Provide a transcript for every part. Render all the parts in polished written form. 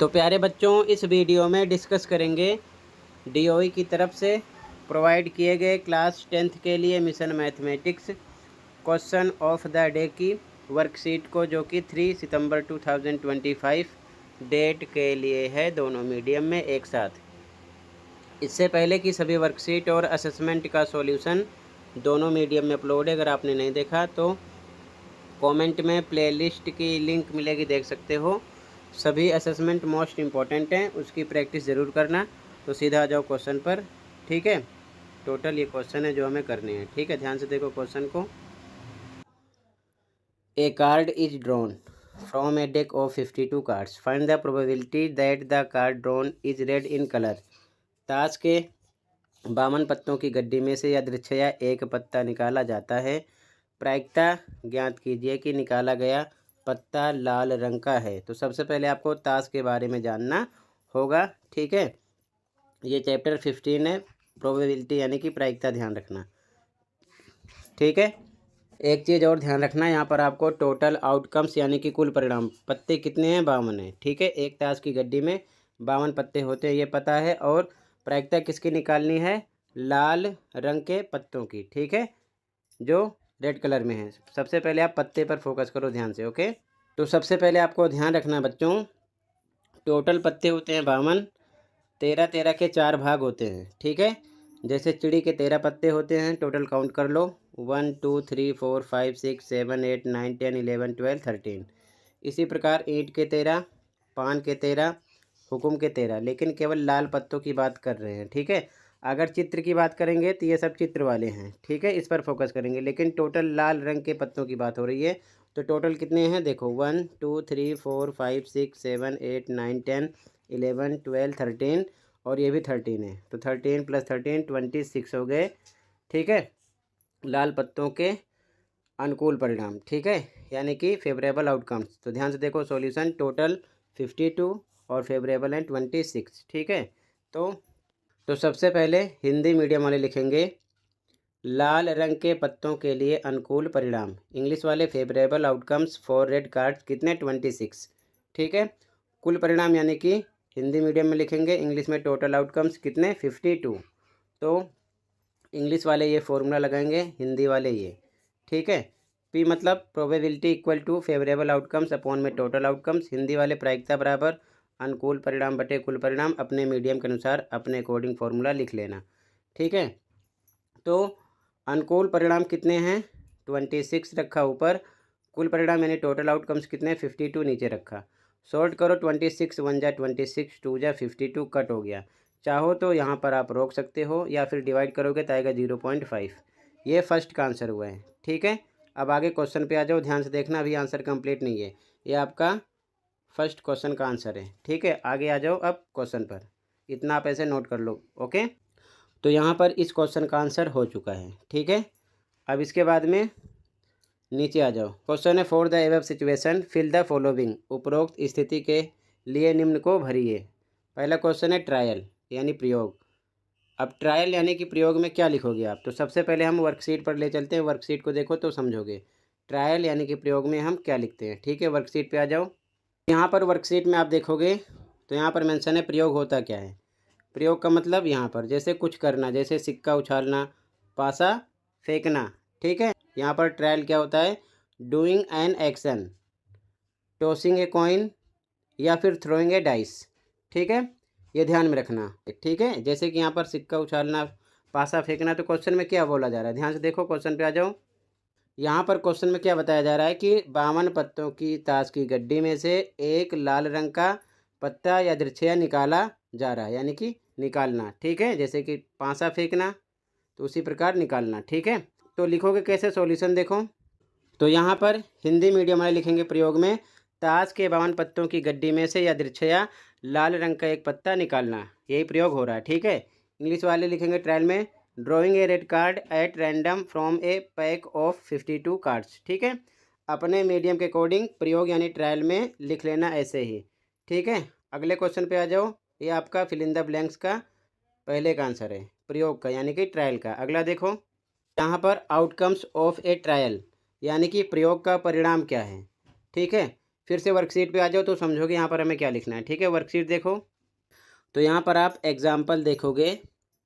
तो प्यारे बच्चों, इस वीडियो में डिस्कस करेंगे डीओई की तरफ से प्रोवाइड किए गए क्लास 10th के लिए mission mathematics question of the day की वर्कशीट को, जो कि 3 सितंबर 2025 डेट के लिए है, दोनों मीडियम में एक साथ। इससे पहले की सभी वर्कशीट और असेसमेंट का सॉल्यूशन दोनों मीडियम में अपलोड है। अगर आपने नहीं देखा तो कमेंट में प्लेलिस्ट की लिंक मिलेगी, देख सकते हो। सभी असेसमेंट मोस्ट इम्पॉर्टेंट हैं, उसकी प्रैक्टिस ज़रूर करना। तो सीधा आ जाओ क्वेश्चन पर, ठीक है। टोटल ये क्वेश्चन है जो हमें करने हैं, ठीक है। ध्यान से देखो क्वेश्चन को। A card is drawn from a deck of 52 cards, find the probability that the card drawn is red in colour. ताश के 52 पत्तों की गड्डी में से यादृच्छया एक पत्ता निकाला जाता है। प्रायिकता ज्ञात कीजिए कि निकाला गया पत्ता लाल रंग का है। तो सबसे पहले आपको ताश के बारे में जानना होगा, ठीक है। ये चैप्टर 15 है, प्रोबेबिलिटी यानी कि प्रायिकता, ध्यान रखना, ठीक है। एक चीज़ और ध्यान रखना, यहाँ पर आपको टोटल आउटकम्स यानी कि कुल परिणाम, पत्ते कितने हैं, 52 है, ठीक है। एक ताश की गड्डी में 52 पत्ते होते हैं, ये पता है। और प्रायिकता किसकी निकालनी है, लाल रंग के पत्तों की, ठीक है, जो रेड कलर में है। सबसे पहले आप पत्ते पर फोकस करो ध्यान से, ओके। तो सबसे पहले आपको ध्यान रखना बच्चों, टोटल पत्ते होते हैं 52, 13 के 4 भाग होते हैं, ठीक है। जैसे चिड़ी के 13 पत्ते होते हैं, टोटल काउंट कर लो, 1 2 3 4 5 6 7 8 9 10 11 12 13। इसी प्रकार ईंट के 13, पान के 13, हुकुम के 13, लेकिन केवल लाल पत्तों की बात कर रहे हैं, ठीक है। अगर चित्र की बात करेंगे तो ये सब चित्र वाले हैं, ठीक है, इस पर फोकस करेंगे। लेकिन टोटल लाल रंग के पत्तों की बात हो रही है। तो टोटल कितने हैं देखो, 1 2 3 4 5 6 7 8 9 10 11 12 13, और ये भी 13 है। तो 13 + 13 26 हो गए, ठीक है, लाल पत्तों के अनुकूल परिणाम, ठीक है, यानी कि फेवरेबल आउटकम्स। तो ध्यान से देखो सॉल्यूशन, टोटल 52 और फेवरेबल हैं 26, ठीक है। तो सबसे पहले हिंदी मीडियम वाले लिखेंगे लाल रंग के पत्तों के लिए अनुकूल परिणाम, इंग्लिश वाले favourable outcomes for red cards कितने, 26, ठीक है। कुल परिणाम यानी कि हिंदी मीडियम में लिखेंगे, इंग्लिश में टोटल आउटकम्स कितने, 52। तो इंग्लिश वाले ये फॉर्मूला लगाएंगे, हिंदी वाले ये, ठीक है। पी मतलब probability equal to favourable outcomes upon में टोटल आउटकम्स, हिंदी वाले प्रायिकता बराबर अनुकूल परिणाम बटे कुल परिणाम, अपने मीडियम के अनुसार अपने अकॉर्डिंग फॉर्मूला लिख लेना, ठीक है। तो अनुकूल परिणाम कितने हैं, 26 रखा ऊपर, कुल परिणाम यानी टोटल आउटकम्स कितने, 52 नीचे रखा। सॉर्ट करो, 26 1 जा 26, 2 जा 52, कट हो गया। चाहो तो यहाँ पर आप रोक सकते हो या फिर डिवाइड करोगे तो आएगा 0.5। ये फर्स्ट का आंसर हुआ है, ठीक है। अब आगे क्वेश्चन पे आ जाओ, ध्यान से देखना, अभी आंसर कंप्लीट नहीं है, ये आपका फर्स्ट क्वेश्चन का आंसर है, ठीक है। आगे आ जाओ अब क्वेश्चन पर, इतना आप ऐसे नोट कर लो, ओके। तो यहाँ पर इस क्वेश्चन का आंसर हो चुका है, ठीक है। अब इसके बाद में नीचे आ जाओ, क्वेश्चन है for the above situation fill the following, उपरोक्त स्थिति के लिए निम्न को भरिए। पहला क्वेश्चन है ट्रायल यानी प्रयोग। अब ट्रायल यानी कि प्रयोग में क्या लिखोगे आप, तो सबसे पहले हम वर्कशीट पर ले चलते हैं, वर्कशीट को देखो तो समझोगे ट्रायल यानी कि प्रयोग में हम क्या लिखते हैं, ठीक है। वर्कशीट पे आ जाओ, यहाँ पर वर्कशीट में आप देखोगे तो यहाँ पर मेंशन है प्रयोग होता क्या है। प्रयोग का मतलब यहाँ पर जैसे कुछ करना, जैसे सिक्का उछालना, पासा फेंकना, ठीक है। यहाँ पर ट्रायल क्या होता है, doing an action, tossing a coin या फिर थ्रोइंग ए डाइस, ठीक है, ये ध्यान में रखना, ठीक है। जैसे कि यहाँ पर सिक्का उछालना, पासा फेंकना, तो क्वेश्चन में क्या बोला जा रहा है, ध्यान से देखो क्वेश्चन पे आ जाओ। यहाँ पर क्वेश्चन में क्या बताया जा रहा है कि 52 पत्तों की ताश की गड्डी में से एक लाल रंग का पत्ता या दृक्षया निकाला जा रहा है, यानी कि निकालना, ठीक है। जैसे कि पासा फेंकना, तो उसी प्रकार निकालना, ठीक है। तो लिखोगे कैसे, सॉल्यूशन देखो। तो यहाँ पर हिंदी मीडियम वाले लिखेंगे प्रयोग में, ताश के 52 पत्तों की गड्डी में से यादृच्छया लाल रंग का एक पत्ता निकालना, यही प्रयोग हो रहा है, ठीक है। इंग्लिश वाले लिखेंगे ट्रायल में, drawing a red card at random from A pack of 52 cards, ठीक है। अपने मीडियम के अकॉर्डिंग प्रयोग यानी ट्रायल में लिख लेना ऐसे ही, ठीक है। अगले क्वेश्चन पे आ जाओ, ये आपका फिल इन द ब्लैंक्स का पहले का आंसर है, प्रयोग का यानी कि ट्रायल का। अगला देखो, यहाँ पर आउटकम्स ऑफ ए ट्रायल यानी कि प्रयोग का परिणाम क्या है, ठीक है। फिर से वर्कशीट पे आ जाओ तो समझोगे यहाँ पर हमें क्या लिखना है। ठीक है, वर्कशीट देखो तो यहाँ पर आप एग्जाम्पल देखोगे,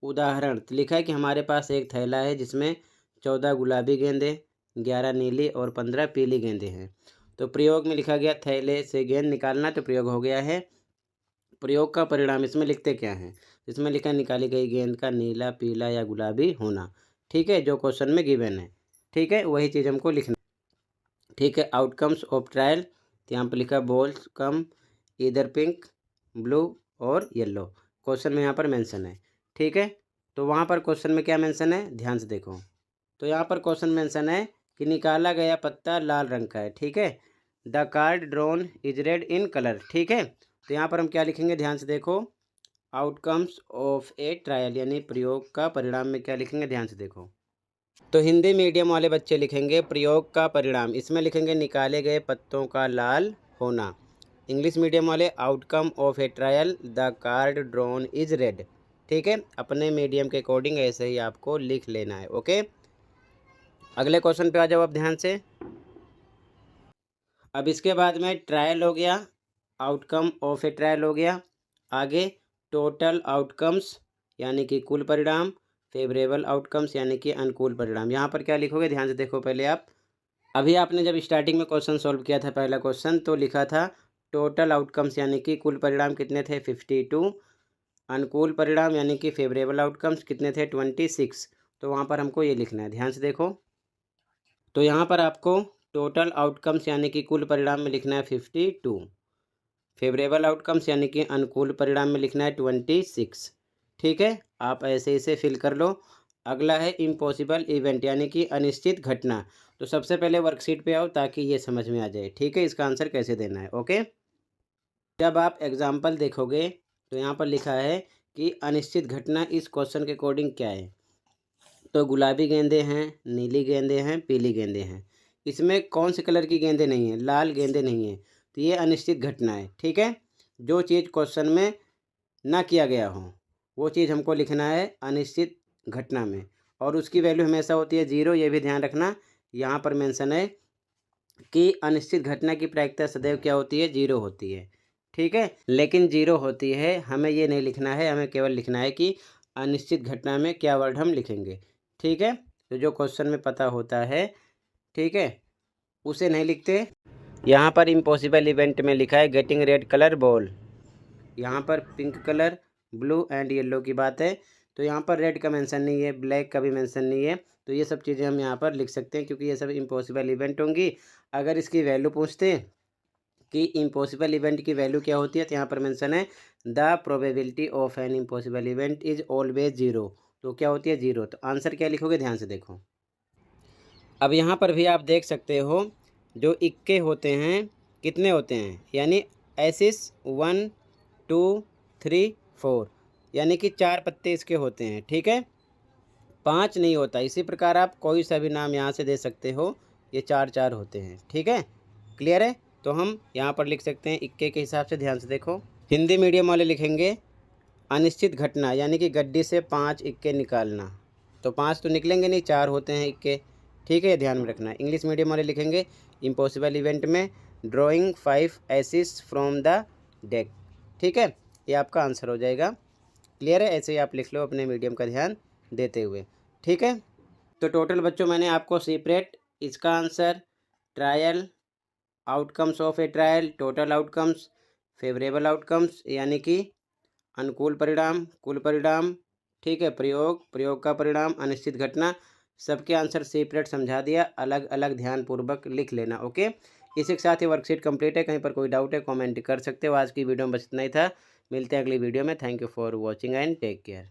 उदाहरण तो लिखा है कि हमारे पास एक थैला है जिसमें 14 गुलाबी गेंदे, 11 नीली और 15 पीली गेंदे हैं। तो प्रयोग में लिखा गया थैले से गेंद निकालना, तो प्रयोग हो गया है। प्रयोग का परिणाम इसमें लिखते क्या है, इसमें लिखा है निकाली गई गेंद का नीला, पीला या गुलाबी होना। ठीक है, जो क्वेश्चन में गिवन है। ठीक है, वही चीज़ हमको लिखना। ठीक है, आउटकम्स ऑफ ट्रायल, तो यहाँ पर लिखा बॉल्स कम इधर पिंक, ब्लू और येलो, क्वेश्चन में यहाँ पर मेंशन है। ठीक है, तो वहाँ पर क्वेश्चन में क्या मेंशन है, ध्यान से देखो। तो यहाँ पर क्वेश्चन मेंशन है कि निकाला गया पत्ता लाल रंग का है। ठीक है, the card drawn is red in colour. ठीक है, तो यहाँ पर हम क्या लिखेंगे, ध्यान से देखो। आउटकम्स ऑफ ए ट्रायल यानी प्रयोग का परिणाम में क्या लिखेंगे, ध्यान से देखो। तो हिंदी मीडियम वाले बच्चे लिखेंगे प्रयोग का परिणाम, इसमें लिखेंगे निकाले गए पत्तों का लाल होना। इंग्लिश मीडियम वाले outcome of A trial the card drawn is red. ठीक है, अपने मीडियम के अकॉर्डिंग ऐसे ही आपको लिख लेना है। ओके, अगले क्वेश्चन पे आ जाओ अब ध्यान से। अब इसके बाद में ट्रायल हो गया, आउटकम ऑफ ए ट्रायल हो गया, आगे टोटल आउटकम्स यानी कि कुल परिणाम, फेवरेबल आउटकम्स यानी कि अनुकूल परिणाम। यहाँ पर क्या लिखोगे, ध्यान से देखो पहले आप। अभी आपने जब स्टार्टिंग में क्वेश्चन सॉल्व किया था पहला क्वेश्चन, तो लिखा था टोटल आउटकम्स यानी कि कुल परिणाम कितने थे 52, अनुकूल परिणाम यानी कि फेवरेबल आउटकम्स कितने थे 26। तो वहाँ पर हमको ये लिखना है, ध्यान से देखो। तो यहाँ पर आपको टोटल आउटकम्स यानी कि कुल परिणाम में लिखना है 52, फेवरेबल आउटकम्स यानी कि अनुकूल परिणाम में लिखना है 26। ठीक है, आप ऐसे इसे फिल कर लो। अगला है इम्पॉसिबल इवेंट यानी कि अनिश्चित घटना। तो सबसे पहले वर्कशीट पे आओ ताकि ये समझ में आ जाए। ठीक है, इसका आंसर कैसे देना है। ओके, जब आप एग्जाम्पल देखोगे तो यहाँ पर लिखा है कि अनिश्चित घटना इस क्वेश्चन के अकॉर्डिंग क्या है। तो गुलाबी गेंदे हैं, नीली गेंदे हैं, पीली गेंदे हैं। इसमें कौन से कलर की गेंदे नहीं हैं, लाल गेंदे नहीं हैं। तो ये अनिश्चित घटना है। ठीक है, जो चीज़ क्वेश्चन में ना किया गया हो वो चीज़ हमको लिखना है अनिश्चित घटना में, और उसकी वैल्यू हमेशा होती है 0। ये भी ध्यान रखना, यहाँ पर मेंशन है कि अनिश्चित घटना की प्रायिकता सदैव क्या होती है, 0 होती है। ठीक है, लेकिन 0 होती है, हमें ये नहीं लिखना है, हमें केवल लिखना है कि अनिश्चित घटना में क्या वर्ड हम लिखेंगे। ठीक है, तो जो क्वेश्चन में पता होता है, ठीक है, उसे नहीं लिखते। यहाँ पर इम्पॉसिबल इवेंट में लिखा है गेटिंग रेड कलर बॉल, यहाँ पर pink colour, blue and yellow की बात है। तो यहाँ पर रेड का मेंशन नहीं है, ब्लैक का भी मेंशन नहीं है। तो ये सब चीज़ें हम यहाँ पर लिख सकते हैं क्योंकि ये सब इम्पॉसिबल इवेंट होंगी। अगर इसकी वैल्यू पूछते कि इम्पॉसिबल इवेंट की वैल्यू क्या होती है, तो यहाँ पर मेंशन है the probability of an impossible event is always 0। तो क्या होती है, 0। तो आंसर क्या लिखोगे, ध्यान से देखो। अब यहाँ पर भी आप देख सकते हो जो इक्के होते हैं कितने होते हैं, यानी एसिस 1 2 3 4, यानी कि 4 पत्ते इसके होते हैं। ठीक है, 5 नहीं होता। इसी प्रकार आप कोई सा भी नाम यहाँ से दे सकते हो, ये 4 4 होते हैं। ठीक है, क्लियर है। तो हम यहाँ पर लिख सकते हैं इक्के के हिसाब से, ध्यान से देखो। हिंदी मीडियम वाले लिखेंगे अनिश्चित घटना यानी कि गड्डी से 5 इक्के निकालना। तो 5 तो निकलेंगे नहीं, 4 होते हैं इक्के। ठीक है, ध्यान में रखना। इंग्लिश मीडियम वाले लिखेंगे इम्पॉसिबल इवेंट में ड्राइंग 5 एसिस फ्रॉम द डेक। ठीक है, ये आपका आंसर हो जाएगा। क्लियर है, ऐसे ही आप लिख लो अपने मीडियम का ध्यान देते हुए। ठीक है, तो टोटल बच्चों मैंने आपको सेपरेट इसका answer, trial, outcomes of A trial, total outcomes, favourable outcomes यानी कि अनुकूल परिणाम, कुल परिणाम, ठीक है, प्रयोग, प्रयोग का परिणाम, अनिश्चित घटना, सबके आंसर सेपरेट समझा दिया। अलग अलग ध्यानपूर्वक लिख लेना। ओके, इसी के साथ ही वर्कशीट कंप्लीट है। कहीं पर कोई डाउट है कमेंट कर सकते हो। आज की वीडियो में बस इतना ही था, मिलते हैं अगली वीडियो में। Thank you for watching and take care.